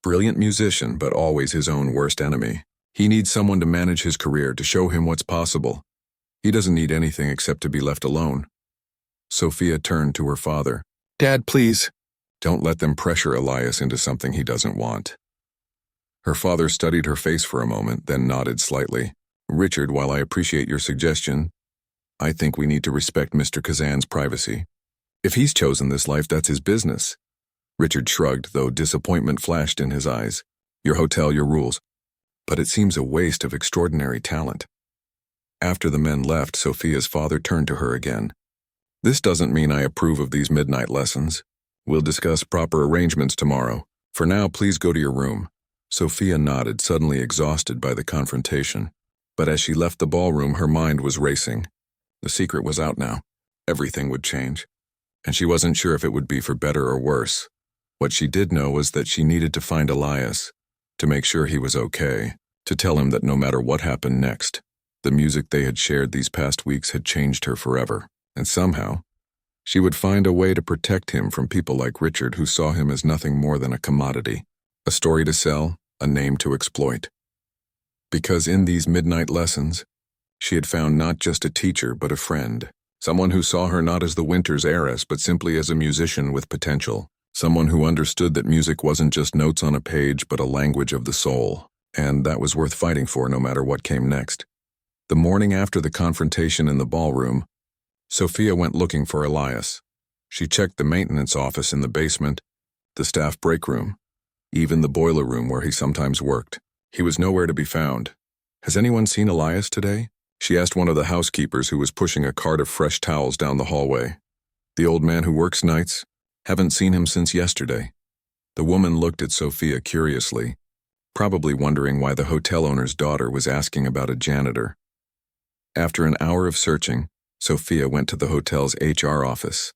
Brilliant musician, but always his own worst enemy. He needs someone to manage his career, to show him what's possible. He doesn't need anything except to be left alone. Sophia turned to her father. Dad, please. Don't let them pressure Elias into something he doesn't want. Her father studied her face for a moment, then nodded slightly. Richard, while I appreciate your suggestion, I think we need to respect Mr. Kazan's privacy. If he's chosen this life, that's his business. Richard shrugged, though disappointment flashed in his eyes. Your hotel, your rules. But it seems a waste of extraordinary talent. After the men left, Sophia's father turned to her again. This doesn't mean I approve of these midnight lessons. We'll discuss proper arrangements tomorrow. For now, please go to your room. Sophia nodded, suddenly exhausted by the confrontation. But as she left the ballroom, her mind was racing. The secret was out now. Everything would change. And she wasn't sure if it would be for better or worse. What she did know was that she needed to find Elias, to make sure he was okay, to tell him that no matter what happened next, the music they had shared these past weeks had changed her forever. And somehow, she would find a way to protect him from people like Richard, who saw him as nothing more than a commodity, a story to sell, a name to exploit. Because in these midnight lessons, she had found not just a teacher but a friend, someone who saw her not as the Winters heiress but simply as a musician with potential, someone who understood that music wasn't just notes on a page but a language of the soul, and that was worth fighting for no matter what came next. The morning after the confrontation in the ballroom, Sophia went looking for Elias. She checked the maintenance office in the basement, the staff break room, even the boiler room where he sometimes worked. He was nowhere to be found. Has anyone seen Elias today? She asked one of the housekeepers who was pushing a cart of fresh towels down the hallway. The old man who works nights? Haven't seen him since yesterday. The woman looked at Sophia curiously, probably wondering why the hotel owner's daughter was asking about a janitor. After an hour of searching, Sophia went to the hotel's HR office.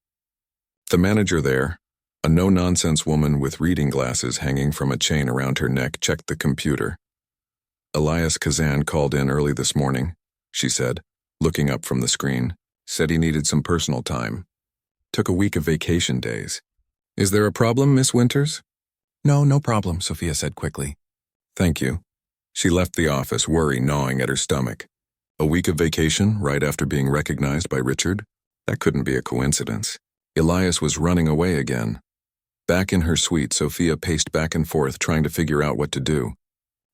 The manager there, a no-nonsense woman with reading glasses hanging from a chain around her neck, checked the computer. Elias Kazan called in early this morning, she said, looking up from the screen. Said he needed some personal time. Took a week of vacation days. Is there a problem, Miss Winters? No problem, Sophia said quickly. Thank you. She left the office, worry gnawing at her stomach. A week of vacation right after being recognized by Richard? That couldn't be a coincidence. Elias was running away again. Back in her suite, Sophia paced back and forth trying to figure out what to do.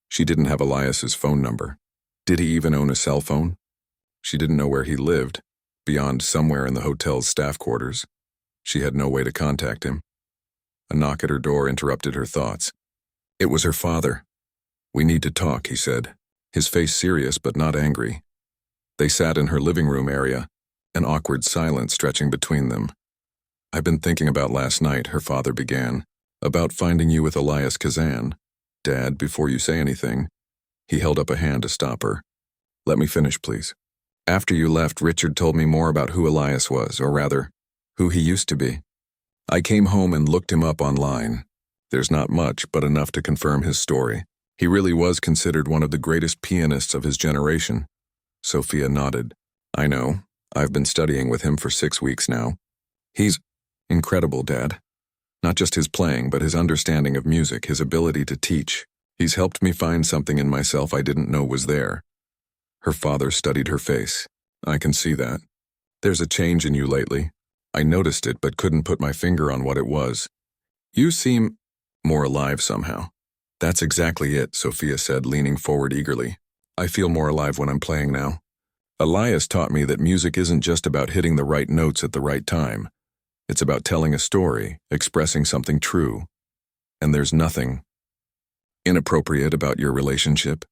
She didn't have Elias's phone number. Did he even own a cell phone? She didn't know where he lived, beyond somewhere in the hotel's staff quarters. She had no way to contact him. A knock at her door interrupted her thoughts. It was her father. We need to talk, he said, his face serious but not angry. They sat in her living room area, an awkward silence stretching between them. I've been thinking about last night, her father began, about finding you with Elias Kazan. Dad, before you say anything, he held up a hand to stop her. Let me finish, please. After you left, Richard told me more about who Elias was, or rather, who he used to be. I came home and looked him up online. There's not much, but enough to confirm his story. He really was considered one of the greatest pianists of his generation. Sophia nodded. I know. I've been studying with him for 6 weeks now. He's incredible, Dad. Not just his playing, but his understanding of music, his ability to teach. He's helped me find something in myself I didn't know was there. Her father studied her face. I can see that. There's a change in you lately. I noticed it, but couldn't put my finger on what it was. You seem more alive somehow. That's exactly it, Sophia said, leaning forward eagerly. I feel more alive when I'm playing now. Elias taught me that music isn't just about hitting the right notes at the right time. It's about telling a story, expressing something true. And there's nothing inappropriate about your relationship.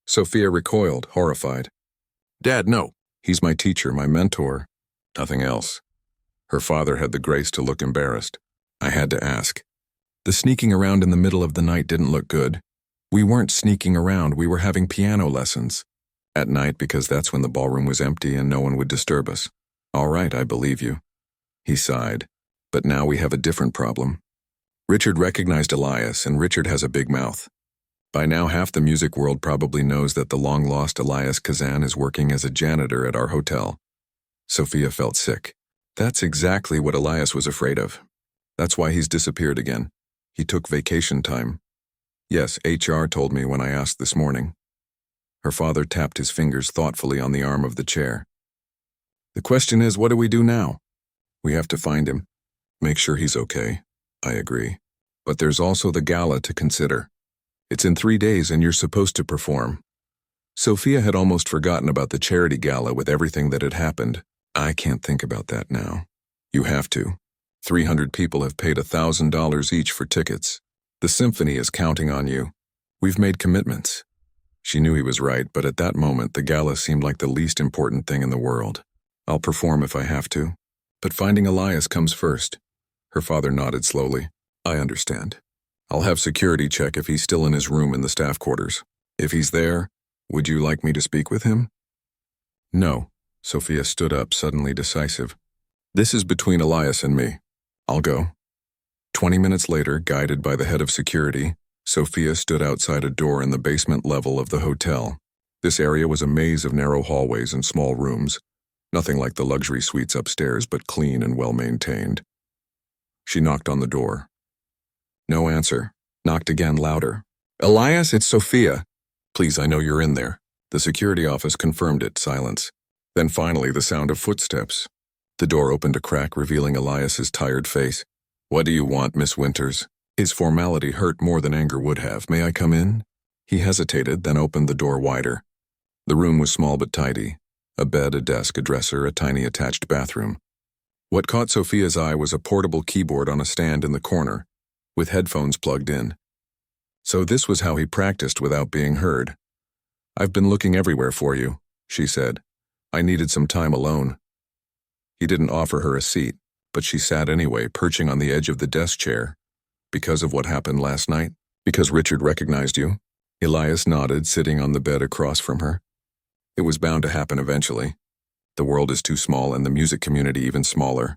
Sophia recoiled, horrified. Dad, no. He's my teacher, my mentor. Nothing else. Her father had the grace to look embarrassed. I had to ask. The sneaking around in the middle of the night didn't look good. We weren't sneaking around, we were having piano lessons. At night, because that's when the ballroom was empty and no one would disturb us. All right, I believe you. He sighed. But now we have a different problem. Richard recognized Elias, and Richard has a big mouth. By now, half the music world probably knows that the long-lost Elias Kazan is working as a janitor at our hotel. Sophia felt sick. That's exactly what Elias was afraid of. That's why he's disappeared again. He took vacation time. Yes, HR told me when I asked this morning. Her father tapped his fingers thoughtfully on the arm of the chair. The question is, what do we do now? We have to find him. Make sure he's okay. I agree. But there's also the gala to consider. It's in 3 days and you're supposed to perform. Sophia had almost forgotten about the charity gala with everything that had happened. I can't think about that now. You have to. 300 people have paid $1,000 each for tickets. The symphony is counting on you. We've made commitments. She knew he was right, but at that moment the gala seemed like the least important thing in the world. I'll perform if I have to. But finding Elias comes first. Her father nodded slowly. I understand. I'll have security check if he's still in his room in the staff quarters. If he's there, would you like me to speak with him? No. Sophia stood up, suddenly decisive. This is between Elias and me. I'll go. 20 minutes later, guided by the head of security, Sophia stood outside a door in the basement level of the hotel. This area was a maze of narrow hallways and small rooms, nothing like the luxury suites upstairs, but clean and well-maintained. She knocked on the door. No answer. Knocked again, louder. Elias, it's Sophia. Please, I know you're in there. The security office confirmed it, silence. Then finally, the sound of footsteps. The door opened a crack, revealing Elias's tired face. What do you want, Miss Winters? His formality hurt more than anger would have. May I come in? He hesitated, then opened the door wider. The room was small but tidy. A bed, a desk, a dresser, a tiny attached bathroom. What caught Sophia's eye was a portable keyboard on a stand in the corner, with headphones plugged in. So this was how he practiced without being heard. I've been looking everywhere for you, she said. I needed some time alone. He didn't offer her a seat, but she sat anyway, perching on the edge of the desk chair. Because of what happened last night? Because Richard recognized you? Elias nodded, sitting on the bed across from her. It was bound to happen eventually. The world is too small and the music community even smaller.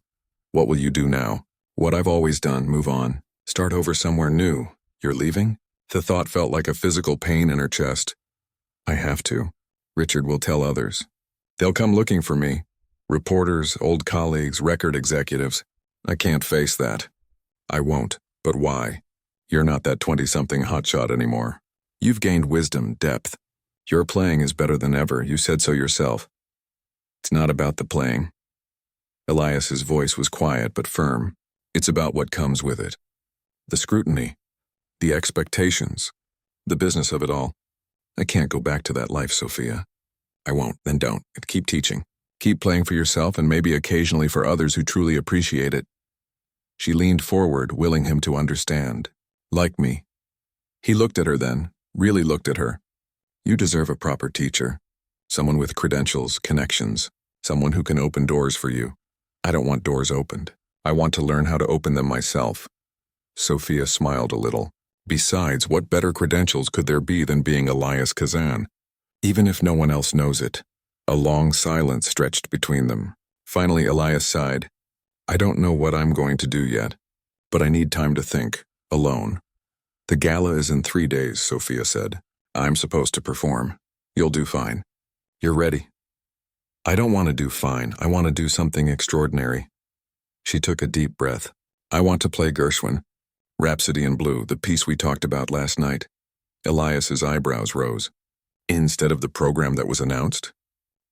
What will you do now? What I've always done, move on. Start over somewhere new. You're leaving? The thought felt like a physical pain in her chest. I have to. Richard will tell others. They'll come looking for me. Reporters, old colleagues, record executives. I can't face that. I won't. But why? You're not that 20-something hotshot anymore. You've gained wisdom, depth. Your playing is better than ever. You said so yourself. It's not about the playing. Elias's voice was quiet but firm. It's about what comes with it. The scrutiny. The expectations. The business of it all. I can't go back to that life, Sophia. I won't, then don't. Keep teaching. Keep playing for yourself and maybe occasionally for others who truly appreciate it. She leaned forward, willing him to understand. Like me. He looked at her then, really looked at her. You deserve a proper teacher. Someone with credentials, connections. Someone who can open doors for you. I don't want doors opened. I want to learn how to open them myself. Sophia smiled a little. Besides, what better credentials could there be than being Elias Kazan? Even if no one else knows it. A long silence stretched between them. Finally, Elias sighed. I don't know what I'm going to do yet, but I need time to think, alone. The gala is in 3 days, Sophia said. I'm supposed to perform. You'll do fine. You're ready. I don't want to do fine. I want to do something extraordinary. She took a deep breath. I want to play Gershwin. Rhapsody in Blue, the piece we talked about last night. Elias's eyebrows rose. Instead of the program that was announced?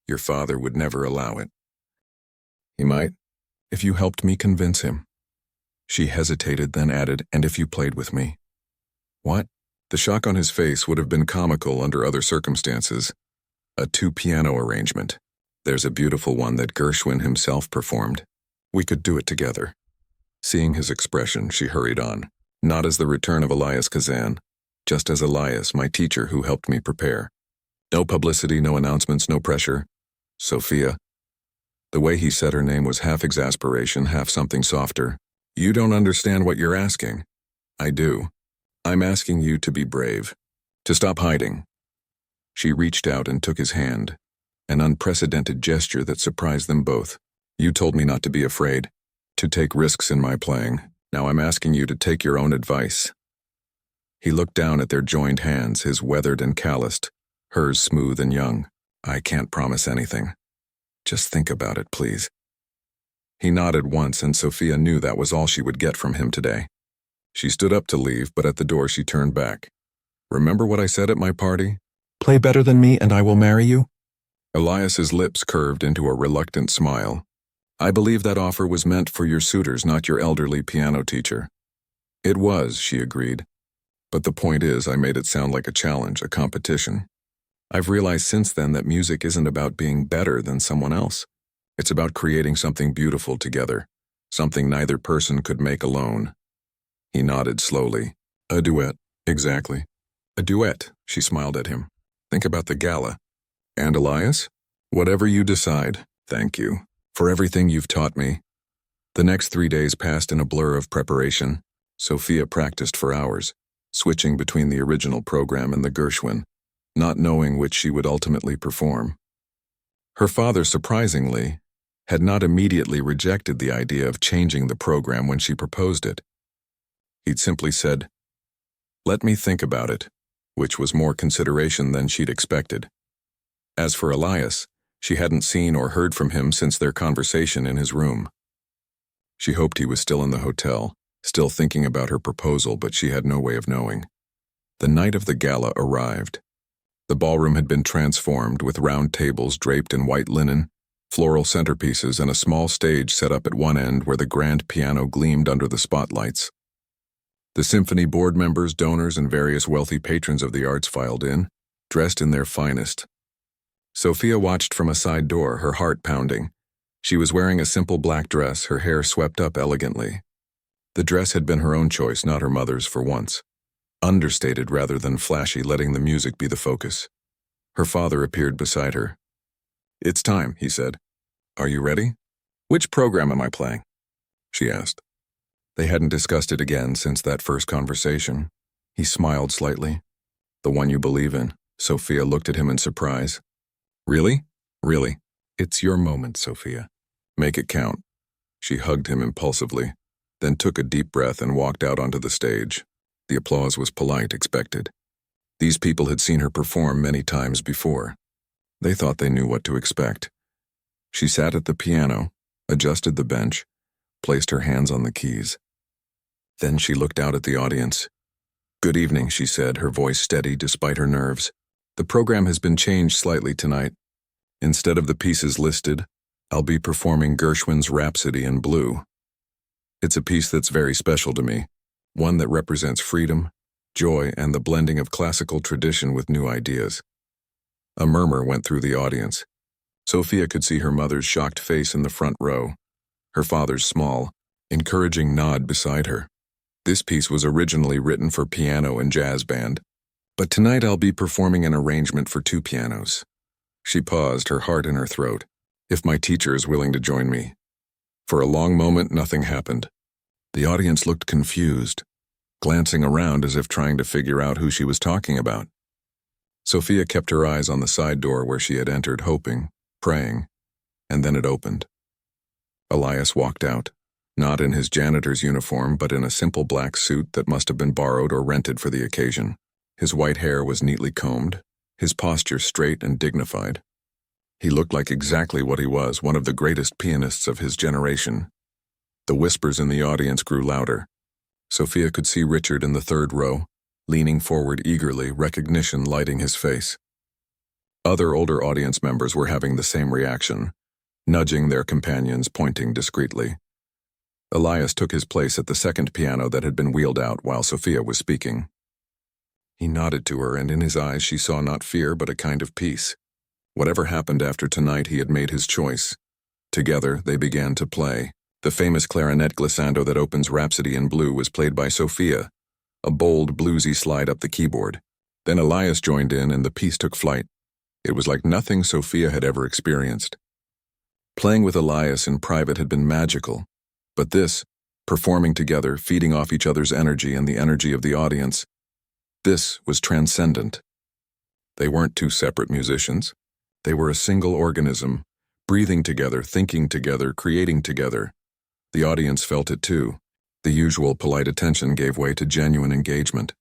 Your father would never allow it. He might, if you helped me convince him. She hesitated, then added, and if you played with me. What? The shock on his face would have been comical under other circumstances. A two-piano arrangement. There's a beautiful one that Gershwin himself performed. We could do it together. Seeing his expression, she hurried on. Not as the return of Elias Kazan, just as Elias, my teacher who helped me prepare. No publicity, no announcements, no pressure. Sophia. The way he said her name was half exasperation, half something softer. You don't understand what you're asking. I do. I'm asking you to be brave. To stop hiding. She reached out and took his hand. An unprecedented gesture that surprised them both. You told me not to be afraid. To take risks in my playing. Now I'm asking you to take your own advice. He looked down at their joined hands, his weathered and calloused, hers smooth and young. I can't promise anything. Just think about it, please. He nodded once, and Sophia knew that was all she would get from him today. She stood up to leave, but at the door she turned back. Remember what I said at my party? Play better than me and I will marry you? Elias's lips curved into a reluctant smile. I believe that offer was meant for your suitors, not your elderly piano teacher. It was, she agreed. But the point is, I made it sound like a challenge, a competition. I've realized since then that music isn't about being better than someone else. It's about creating something beautiful together, something neither person could make alone. He nodded slowly. A duet, exactly. A duet, she smiled at him. Think about the gala. And Elias? Whatever you decide, thank you. For everything you've taught me. The next 3 days passed in a blur of preparation. Sophia practiced for hours, switching between the original program and the Gershwin, not knowing which she would ultimately perform. Her father, surprisingly, had not immediately rejected the idea of changing the program when she proposed it. He'd simply said, "Let me think about it," which was more consideration than she'd expected. As for Elias, she hadn't seen or heard from him since their conversation in his room. She hoped he was still in the hotel, still thinking about her proposal, but she had no way of knowing. The night of the gala arrived. The ballroom had been transformed, with round tables draped in white linen, floral centerpieces, and a small stage set up at one end where the grand piano gleamed under the spotlights. The symphony board members, donors, and various wealthy patrons of the arts filed in, dressed in their finest. Sophia watched from a side door, her heart pounding. She was wearing a simple black dress, her hair swept up elegantly. The dress had been her own choice, not her mother's for once. Understated rather than flashy, letting the music be the focus. Her father appeared beside her. It's time, he said. Are you ready? Which program am I playing? She asked. They hadn't discussed it again since that first conversation. He smiled slightly. The one you believe in. Sophia looked at him in surprise. Really? Really? It's your moment, Sophia. Make it count. She hugged him impulsively, then took a deep breath and walked out onto the stage. The applause was polite, expected. These people had seen her perform many times before. They thought they knew what to expect. She sat at the piano, adjusted the bench, placed her hands on the keys. Then she looked out at the audience. Good evening, she said, her voice steady despite her nerves. The program has been changed slightly tonight. Instead of the pieces listed, I'll be performing Gershwin's Rhapsody in Blue. It's a piece that's very special to me, one that represents freedom, joy, and the blending of classical tradition with new ideas. A murmur went through the audience. Sophia could see her mother's shocked face in the front row, her father's small, encouraging nod beside her. This piece was originally written for piano and jazz band, but tonight I'll be performing an arrangement for 2 pianos. She paused, her heart in her throat. If my teacher is willing to join me. For a long moment, nothing happened. The audience looked confused, glancing around as if trying to figure out who she was talking about. Sophia kept her eyes on the side door where she had entered, hoping, praying, and then it opened. Elias walked out, not in his janitor's uniform, but in a simple black suit that must have been borrowed or rented for the occasion. His white hair was neatly combed, his posture straight and dignified. He looked like exactly what he was, one of the greatest pianists of his generation. The whispers in the audience grew louder. Sophia could see Richard in the third row, leaning forward eagerly, recognition lighting his face. Other older audience members were having the same reaction, nudging their companions, pointing discreetly. Elias took his place at the second piano that had been wheeled out while Sophia was speaking. He nodded to her, and in his eyes she saw not fear but a kind of peace. Whatever happened after tonight, he had made his choice. Together, they began to play. The famous clarinet glissando that opens Rhapsody in Blue was played by Sophia, a bold, bluesy slide up the keyboard. Then Elias joined in, and the piece took flight. It was like nothing Sophia had ever experienced. Playing with Elias in private had been magical, but this, performing together, feeding off each other's energy and the energy of the audience, this was transcendent. They weren't two separate musicians. They were a single organism, breathing together, thinking together, creating together. The audience felt it too. The usual polite attention gave way to genuine engagement.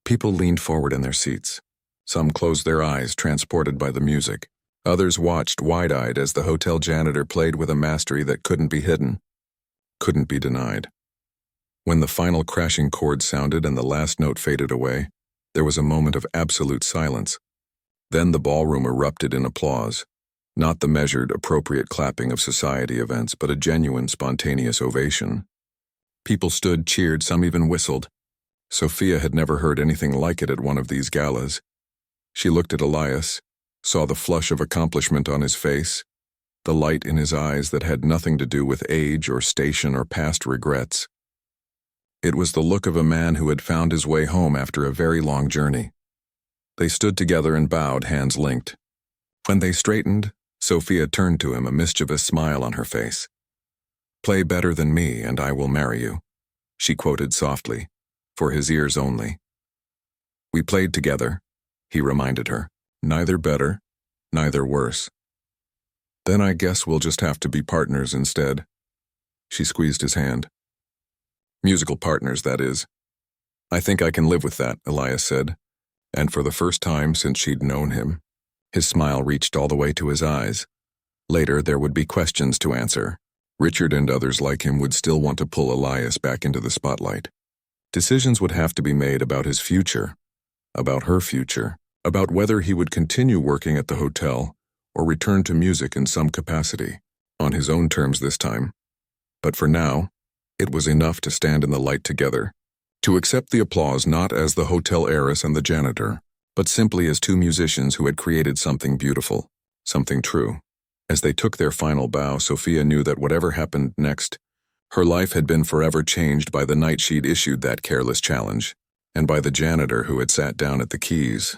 People leaned forward in their seats. Some closed their eyes, transported by the music. Others watched wide-eyed as the hotel janitor played with a mastery that couldn't be hidden, couldn't be denied. When the final crashing chord sounded and the last note faded away, there was a moment of absolute silence. Then the ballroom erupted in applause, not the measured, appropriate clapping of society events, but a genuine, spontaneous ovation. People stood, cheered, some even whistled. Sophia had never heard anything like it at one of these galas. She looked at Elias, saw the flush of accomplishment on his face, the light in his eyes that had nothing to do with age or station or past regrets. It was the look of a man who had found his way home after a very long journey. They stood together and bowed, hands linked. When they straightened, Sophia turned to him, a mischievous smile on her face. "Play better than me, and I will marry you," she quoted softly, for his ears only. "We played together," he reminded her. "Neither better, neither worse. Then I guess we'll just have to be partners instead." She squeezed his hand. "Musical partners, that is." "I think I can live with that," Elias said, and for the first time since she'd known him, his smile reached all the way to his eyes. Later, there would be questions to answer. Richard and others like him would still want to pull Elias back into the spotlight. Decisions would have to be made about his future, about her future, about whether he would continue working at the hotel or return to music in some capacity, on his own terms this time. But for now, it was enough to stand in the light together, to accept the applause not as the hotel heiress and the janitor, but simply as two musicians who had created something beautiful, something true. As they took their final bow, Sophia knew that whatever happened next, her life had been forever changed by the night she'd issued that careless challenge, and by the janitor who had sat down at the keys.